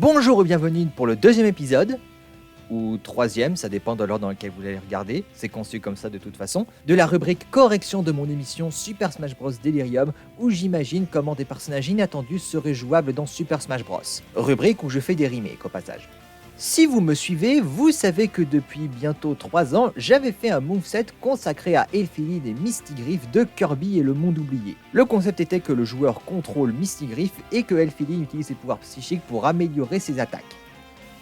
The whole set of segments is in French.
Bonjour et bienvenue pour le deuxième épisode, ou troisième, ça dépend de l'ordre dans lequel vous allez regarder, c'est conçu comme ça de toute façon, de la rubrique correction de mon émission Super Smash Bros Delirium, où j'imagine comment des personnages inattendus seraient jouables dans Super Smash Bros. Rubrique où je fais des remakes au passage. Si vous me suivez, vous savez que depuis bientôt 3 ans, j'avais fait un moveset consacré à Elphiline et Mistigriff de Kirby et le Monde Oublié. Le concept était que le joueur contrôle Mistigriff et que Elphiline utilise ses pouvoirs psychiques pour améliorer ses attaques.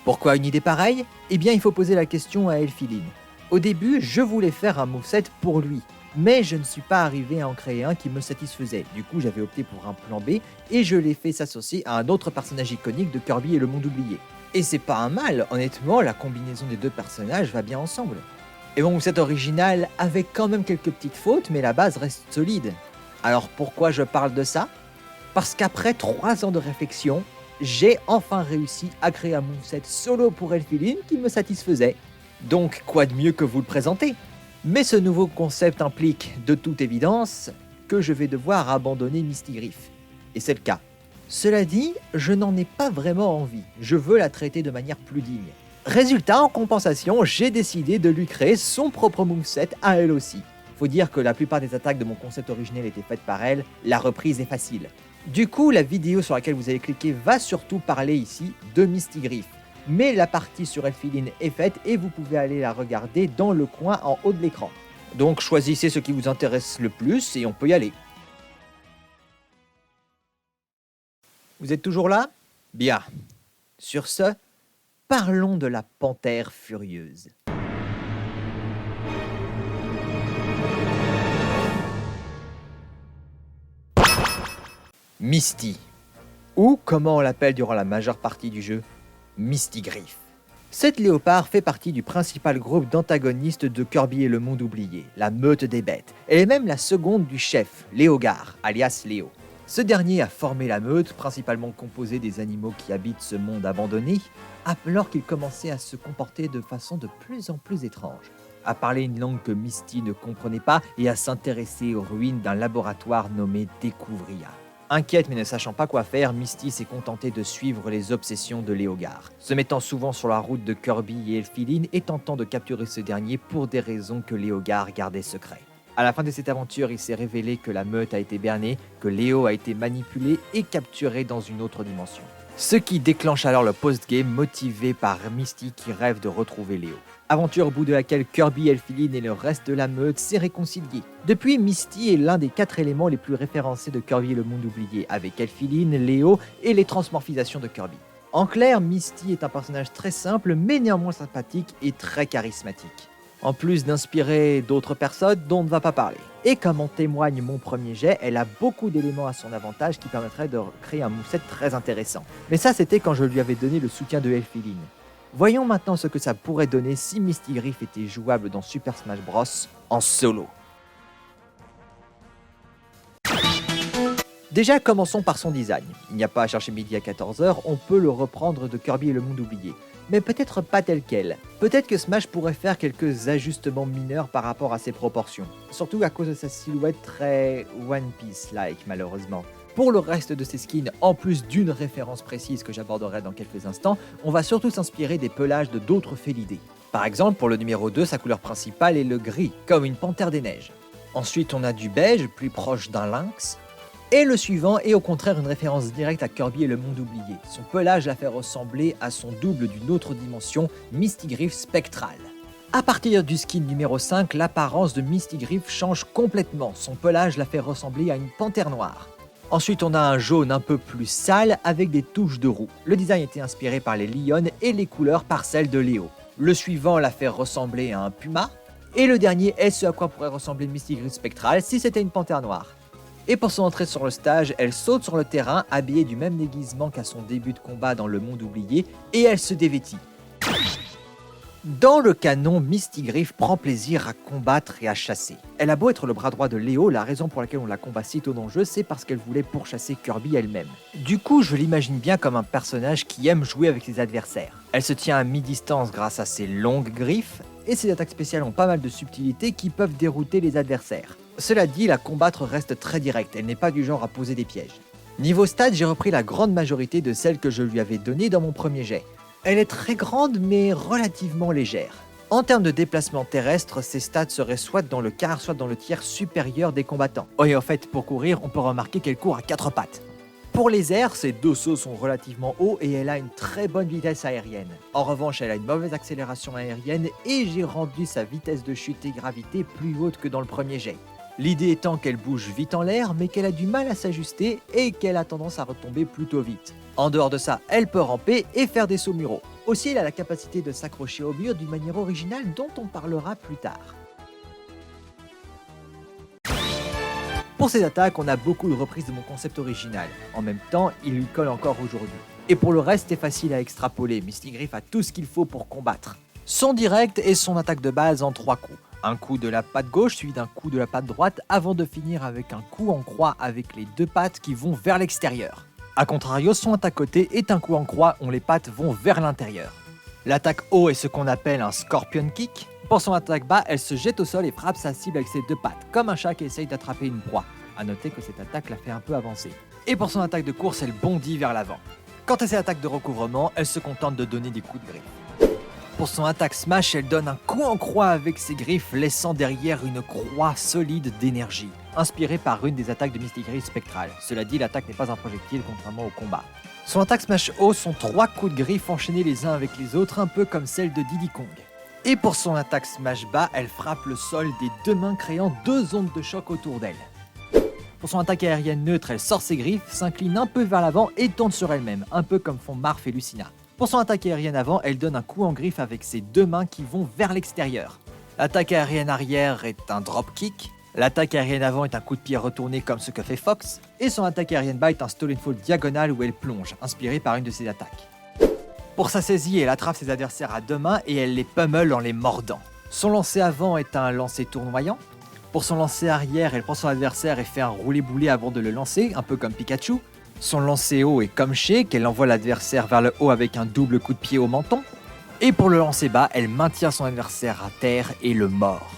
Pourquoi une idée pareille ? Eh bien, il faut poser la question à Elphiline. Au début, je voulais faire un moveset pour lui, mais je ne suis pas arrivé à en créer un qui me satisfaisait. Du coup, j'avais opté pour un plan B et je l'ai fait s'associer à un autre personnage iconique de Kirby et le Monde Oublié. Et c'est pas un mal, honnêtement, la combinaison des deux personnages va bien ensemble. Et bon, cet original avec quand même quelques petites fautes, mais la base reste solide. Alors pourquoi je parle de ça ? Parce qu'après 3 ans de réflexion, j'ai enfin réussi à créer un moveset solo pour Elphiline qui me satisfaisait. Donc quoi de mieux que vous le présenter ? Mais ce nouveau concept implique, de toute évidence, que je vais devoir abandonner Mistigriff. Et c'est le cas. Cela dit, je n'en ai pas vraiment envie, je veux la traiter de manière plus digne. Résultat, en compensation, j'ai décidé de lui créer son propre moveset à elle aussi. Faut dire que la plupart des attaques de mon concept originel étaient faites par elle, la reprise est facile. Du coup, la vidéo sur laquelle vous allez cliquer va surtout parler ici de Mistigriff. Mais la partie sur Elphiline est faite et vous pouvez aller la regarder dans le coin en haut de l'écran. Donc choisissez ce qui vous intéresse le plus et on peut y aller. Vous êtes toujours là ? Bien. Sur ce, parlons de la panthère furieuse. Misty, ou comment on l'appelle durant la majeure partie du jeu, Mistigriff. Cette léopard fait partie du principal groupe d'antagonistes de Kirby et le Monde Oublié, la meute des bêtes. Elle est même la seconde du chef, Léogar, alias Léo. Ce dernier a formé la meute, principalement composée des animaux qui habitent ce monde abandonné, alors qu'il commençait à se comporter de façon de plus en plus étrange, à parler une langue que Misty ne comprenait pas et à s'intéresser aux ruines d'un laboratoire nommé Découvria. Inquiète mais ne sachant pas quoi faire, Misty s'est contentée de suivre les obsessions de Léogar, se mettant souvent sur la route de Kirby et Elphiline et tentant de capturer ce dernier pour des raisons que Léogar gardait secrets. À la fin de cette aventure, il s'est révélé que la meute a été bernée, que Léo a été manipulé et capturé dans une autre dimension. Ce qui déclenche alors le post-game motivé par Misty qui rêve de retrouver Léo. Aventure au bout de laquelle Kirby, Elphiline et le reste de la meute s'est réconcilié. Depuis, Misty est l'un des 4 éléments les plus référencés de Kirby et le Monde Oublié, avec Elphiline, Léo et les transmorphisations de Kirby. En clair, Misty est un personnage très simple mais néanmoins sympathique et très charismatique. En plus d'inspirer d'autres personnes dont on ne va pas parler. Et comme en témoigne mon premier jet, elle a beaucoup d'éléments à son avantage qui permettraient de créer un moveset très intéressant. Mais ça c'était quand je lui avais donné le soutien de Elphiline. Voyons maintenant ce que ça pourrait donner si Mistigriff était jouable dans Super Smash Bros. En solo. Déjà, commençons par son design. Il n'y a pas à chercher midi à 14h, on peut le reprendre de Kirby et le Monde Oublié. Mais peut-être pas tel quel. Peut-être que Smash pourrait faire quelques ajustements mineurs par rapport à ses proportions. Surtout à cause de sa silhouette très One Piece-like malheureusement. Pour le reste de ses skins, en plus d'une référence précise que j'aborderai dans quelques instants, on va surtout s'inspirer des pelages de d'autres félidés. Par exemple, pour le numéro 2, sa couleur principale est le gris, comme une panthère des neiges. Ensuite, on a du beige, plus proche d'un lynx. Et le suivant est au contraire une référence directe à Kirby et le Monde Oublié. Son pelage la fait ressembler à son double d'une autre dimension, Mistigriff Spectral. À partir du skin numéro 5, l'apparence de Mistigriff change complètement. Son pelage la fait ressembler à une panthère noire. Ensuite, on a un jaune un peu plus sale avec des touches de roux. Le design était inspiré par les lionnes et les couleurs par celles de Léo. Le suivant la fait ressembler à un puma. Et le dernier est ce à quoi pourrait ressembler Mistigriff Spectral si c'était une panthère noire. Et pour son entrée sur le stage, elle saute sur le terrain, habillée du même déguisement qu'à son début de combat dans le Monde Oublié, et elle se dévêtit. Dans le canon, Mistigriff prend plaisir à combattre et à chasser. Elle a beau être le bras droit de Léo, la raison pour laquelle on la combat si tôt dans le jeu, c'est parce qu'elle voulait pourchasser Kirby elle-même. Du coup, je l'imagine bien comme un personnage qui aime jouer avec ses adversaires. Elle se tient à mi-distance grâce à ses longues griffes, et ses attaques spéciales ont pas mal de subtilités qui peuvent dérouter les adversaires. Cela dit, la combattre reste très directe, elle n'est pas du genre à poser des pièges. Niveau stats, j'ai repris la grande majorité de celles que je lui avais données dans mon premier jet. Elle est très grande mais relativement légère. En termes de déplacement terrestre, ses stats seraient soit dans le quart, soit dans le tiers supérieur des combattants. Oh et en fait, pour courir, on peut remarquer qu'elle court à 4 pattes. Pour les airs, ses dorsaux sont relativement hauts et elle a une très bonne vitesse aérienne. En revanche, elle a une mauvaise accélération aérienne et j'ai rendu sa vitesse de chute et gravité plus haute que dans le premier jet. L'idée étant qu'elle bouge vite en l'air, mais qu'elle a du mal à s'ajuster et qu'elle a tendance à retomber plutôt vite. En dehors de ça, elle peut ramper et faire des sauts muraux. Aussi, elle a la capacité de s'accrocher au mur d'une manière originale dont on parlera plus tard. Pour ses attaques, on a beaucoup de reprises de mon concept original. En même temps, il lui colle encore aujourd'hui. Et pour le reste, c'est facile à extrapoler. Mistigriff a tout ce qu'il faut pour combattre. Son direct est son attaque de base en 3 coups. Un coup de la patte gauche suivi d'un coup de la patte droite avant de finir avec un coup en croix avec les 2 pattes qui vont vers l'extérieur. A contrario, son attaque côté est un coup en croix où les pattes vont vers l'intérieur. L'attaque haut est ce qu'on appelle un scorpion kick. Pour son attaque bas, elle se jette au sol et frappe sa cible avec ses 2 pattes, comme un chat qui essaye d'attraper une proie. A noter que cette attaque la fait un peu avancer. Et pour son attaque de course, elle bondit vers l'avant. Quant à ses attaques de recouvrement, elle se contente de donner des coups de griffe. Pour son attaque smash, elle donne un coup en croix avec ses griffes, laissant derrière une croix solide d'énergie, inspirée par une des attaques de Mistigriff spectrale. Cela dit, l'attaque n'est pas un projectile contrairement au combat. Son attaque smash haut sont 3 coups de griffe enchaînés les uns avec les autres, un peu comme celle de Diddy Kong. Et pour son attaque smash bas, elle frappe le sol des 2 mains créant 2 ondes de choc autour d'elle. Pour son attaque aérienne neutre, elle sort ses griffes, s'incline un peu vers l'avant et tourne sur elle-même, un peu comme font Marth et Lucina. Pour son attaque aérienne avant, elle donne un coup en griffe avec ses 2 mains qui vont vers l'extérieur. L'attaque aérienne arrière est un dropkick. L'attaque aérienne avant est un coup de pied retourné comme ce que fait Fox. Et son attaque aérienne bas est un Stolen Fall diagonal où elle plonge, inspirée par une de ses attaques. Pour sa saisie, elle attrape ses adversaires à 2 mains et elle les pummel en les mordant. Son lancer avant est un lancer tournoyant. Pour son lancer arrière, elle prend son adversaire et fait un roulé-boulé avant de le lancer, un peu comme Pikachu. Son lancer haut est comme Shake, elle envoie l'adversaire vers le haut avec un double coup de pied au menton. Et pour le lancer bas, elle maintient son adversaire à terre et le mord.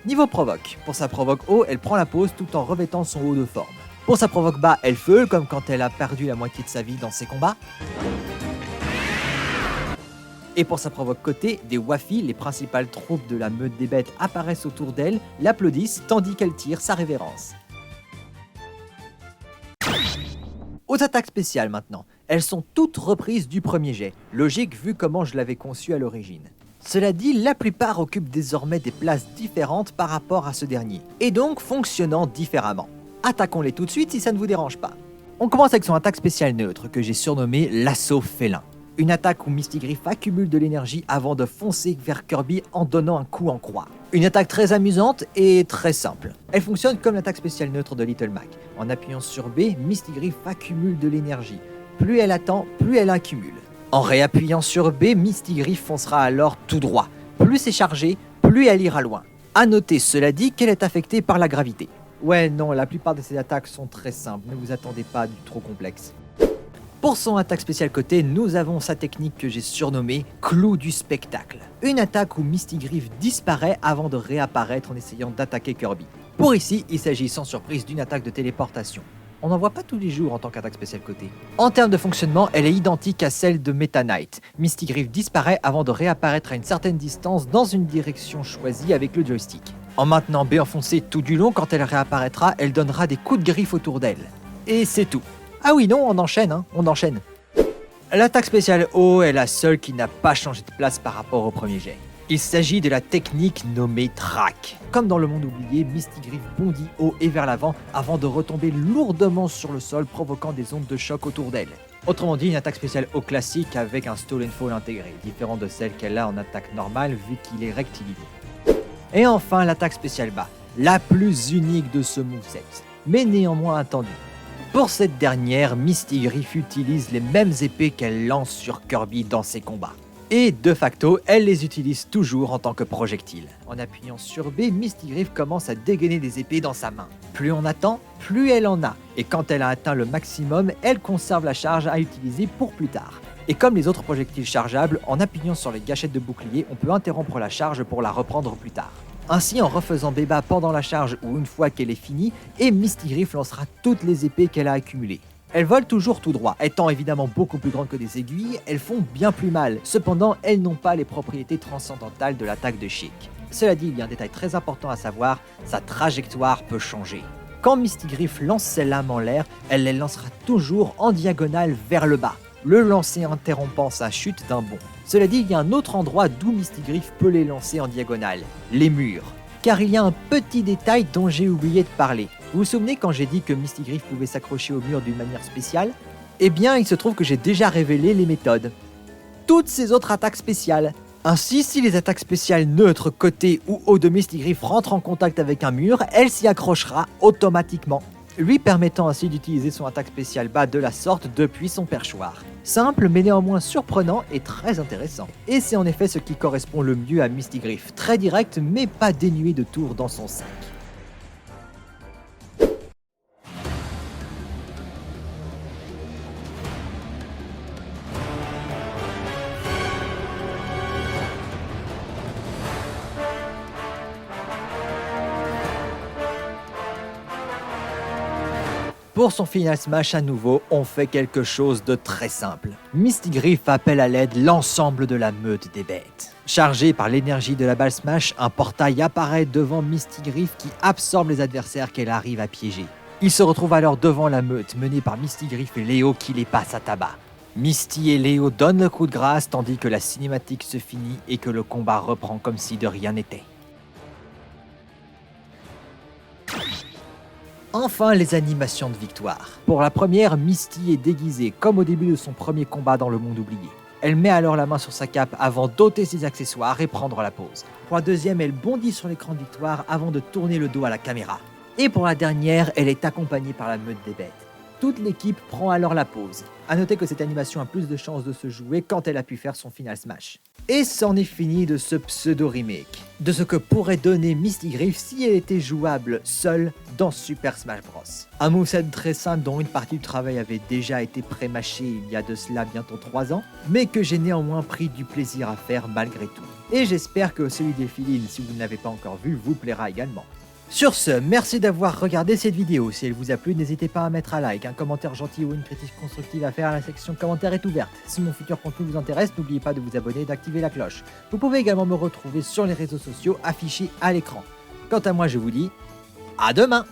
Niveau provoque. Pour sa provoque haut, elle prend la pose tout en revêtant son haut de forme. Pour sa provoque bas, elle feule comme quand elle a perdu la moitié de sa vie dans ses combats. Et pour sa provoque côté, des Wafi, les principales troupes de la meute des bêtes, apparaissent autour d'elle, l'applaudissent tandis qu'elle tire sa révérence. Aux attaques spéciales maintenant. Elles sont toutes reprises du premier jet, logique vu comment je l'avais conçu à l'origine. Cela dit, la plupart occupent désormais des places différentes par rapport à ce dernier, et donc fonctionnant différemment. Attaquons-les tout de suite si ça ne vous dérange pas. On commence avec son attaque spéciale neutre que j'ai surnommée l'assaut félin. Une attaque où Mistigriff accumule de l'énergie avant de foncer vers Kirby en donnant un coup en croix. Une attaque très amusante et très simple. Elle fonctionne comme l'attaque spéciale neutre de Little Mac. En appuyant sur B, Mistigriff accumule de l'énergie. Plus elle attend, plus elle accumule. En réappuyant sur B, Mistigriff foncera alors tout droit. Plus c'est chargé, plus elle ira loin. A noter cela dit qu'elle est affectée par la gravité. Ouais non, la plupart de ces attaques sont très simples, ne vous attendez pas à du trop complexe. Pour son attaque spéciale côté, nous avons sa technique que j'ai surnommée Clou du spectacle. Une attaque où Mistigriff disparaît avant de réapparaître en essayant d'attaquer Kirby. Pour ici, il s'agit sans surprise d'une attaque de téléportation. On n'en voit pas tous les jours en tant qu'attaque spéciale côté. En termes de fonctionnement, elle est identique à celle de Meta Knight. Mistigriff disparaît avant de réapparaître à une certaine distance dans une direction choisie avec le joystick. En maintenant B enfoncé tout du long, quand elle réapparaîtra, elle donnera des coups de griffe autour d'elle. Et c'est tout. Ah oui, non, on enchaîne. L'attaque spéciale haut est la seule qui n'a pas changé de place par rapport au premier jet. Il s'agit de la technique nommée Track. Comme dans le monde oublié, Mistigriff bondit haut et vers l'avant avant de retomber lourdement sur le sol, provoquant des ondes de choc autour d'elle. Autrement dit, une attaque spéciale haut classique avec un Stolen Fall intégré, différent de celle qu'elle a en attaque normale vu qu'il est rectiligne. Et enfin, l'attaque spéciale bas, la plus unique de ce moveset, mais néanmoins attendue. Pour cette dernière, Mistigriff utilise les mêmes épées qu'elle lance sur Kirby dans ses combats. Et de facto, elle les utilise toujours en tant que projectile. En appuyant sur B, Mistigriff commence à dégainer des épées dans sa main. Plus on attend, plus elle en a. Et quand elle a atteint le maximum, elle conserve la charge à utiliser pour plus tard. Et comme les autres projectiles chargeables, en appuyant sur les gâchettes de bouclier, on peut interrompre la charge pour la reprendre plus tard. Ainsi, en refaisant B-bas pendant la charge ou une fois qu'elle est finie, et Mistigriff lancera toutes les épées qu'elle a accumulées. Elles volent toujours tout droit. Étant évidemment beaucoup plus grandes que des aiguilles, elles font bien plus mal. Cependant, elles n'ont pas les propriétés transcendantales de l'attaque de Chic. Cela dit, il y a un détail très important à savoir, sa trajectoire peut changer. Quand Mistigriff lance ses lames en l'air, elle les lancera toujours en diagonale vers le bas, le lancer interrompant sa chute d'un bond. Cela dit, il y a un autre endroit d'où Mistigriff peut les lancer en diagonale, les murs. Car il y a un petit détail dont j'ai oublié de parler. Vous vous souvenez quand j'ai dit que Mistigriff pouvait s'accrocher au mur d'une manière spéciale? Eh bien, il se trouve que j'ai déjà révélé les méthodes. Toutes ces autres attaques spéciales. Ainsi, si les attaques spéciales neutres, côté ou haut de Mistigriff rentrent en contact avec un mur, elle s'y accrochera automatiquement, lui permettant ainsi d'utiliser son attaque spéciale bas de la sorte depuis son perchoir. Simple mais néanmoins surprenant et très intéressant. Et c'est en effet ce qui correspond le mieux à Mistigriff, très direct mais pas dénué de tours dans son sac. Pour son Final Smash à nouveau, on fait quelque chose de très simple. Mistigriff appelle à l'aide l'ensemble de la meute des bêtes. Chargé par l'énergie de la balle Smash, un portail apparaît devant Mistigriff qui absorbe les adversaires qu'elle arrive à piéger. Il se retrouve alors devant la meute menée par Mistigriff et Léo qui les passe à tabac. Misty et Léo donnent le coup de grâce tandis que la cinématique se finit et que le combat reprend comme si de rien n'était. Enfin, les animations de victoire. Pour la première, Misty est déguisée comme au début de son premier combat dans le monde oublié. Elle met alors la main sur sa cape avant d'ôter ses accessoires et prendre la pose. Pour la deuxième, elle bondit sur l'écran de victoire avant de tourner le dos à la caméra. Et pour la dernière, elle est accompagnée par la meute des bêtes. Toute l'équipe prend alors la pose. A noter que cette animation a plus de chances de se jouer quand elle a pu faire son Final Smash. Et c'en est fini de ce pseudo-remake, de ce que pourrait donner Mistigriff si elle était jouable seule dans Super Smash Bros. Un moveset très simple dont une partie du travail avait déjà été pré-mâché il y a de cela bientôt 3 ans, mais que j'ai néanmoins pris du plaisir à faire malgré tout. Et j'espère que celui des Filines, si vous ne l'avez pas encore vu, vous plaira également. Sur ce, merci d'avoir regardé cette vidéo. Si elle vous a plu, n'hésitez pas à mettre un like, un commentaire gentil ou une critique constructive à faire. La section commentaires est ouverte. Si mon futur contenu vous intéresse, n'oubliez pas de vous abonner et d'activer la cloche. Vous pouvez également me retrouver sur les réseaux sociaux affichés à l'écran. Quant à moi, je vous dis à demain!